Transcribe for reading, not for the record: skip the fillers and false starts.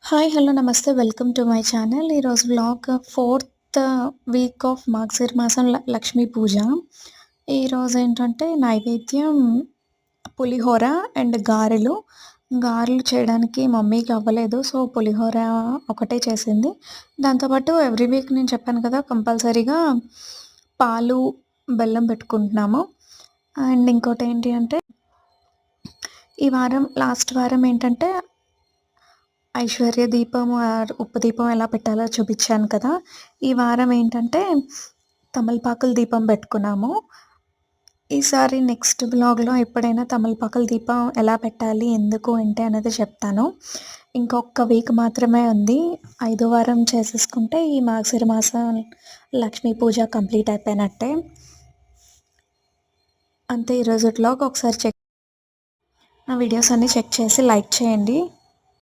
Hi! Hello! నమస్తే. Welcome to my channel. ఈరోజు vlog fourth week off మార్గశిర మాసం లక్ష్మీ పూజ. ఈరోజేంటంటే నైవేద్యం పులిహోర అండ్ గారెలు. గారెలు చేయడానికి మమ్మీకి అవ్వలేదు. సో, పులిహోర ఒకటే చేసింది. దాంతో పాటు ఎవ్రీ వీక్ నేను చెప్పాను కదా! కంపల్సరీగా పాలు, బెల్లం పెట్టుకుంటున్నాము. అండ్ ఇంకోటేంటి అంటే ఈ వారం లాస్ట్ వారం ఏంటంటే ఐశ్వర్య దీపం ఉప్పు దీపం ఎలా పెట్టాలో చూపిచ్చాను కదా! ఈ వారం ఏంటంటే తమలపాకుల దీపం పెట్టుకున్నాము. ఈసారి నెక్స్ట్ వ్లాగ్‌లో ఎప్పుడైనా తమలపాకుల దీపం ఎలా పెట్టాలి, ఎందుకు, ఏంటి అనేది చెప్తాను. ఇంకొక వీక్ మాత్రమే ఉంది. ఐదో వారం చేసేసుకుంటే ఈ మార్గశిర మాసం లక్ష్మీ పూజ కంప్లీట్ అయిపోయినట్టే. అంతే ఈరోజు వ్లాగ్. ఒకసారి నా వీడియోస్ అన్నీ చెక్ చేసి లైక్ చేయండి.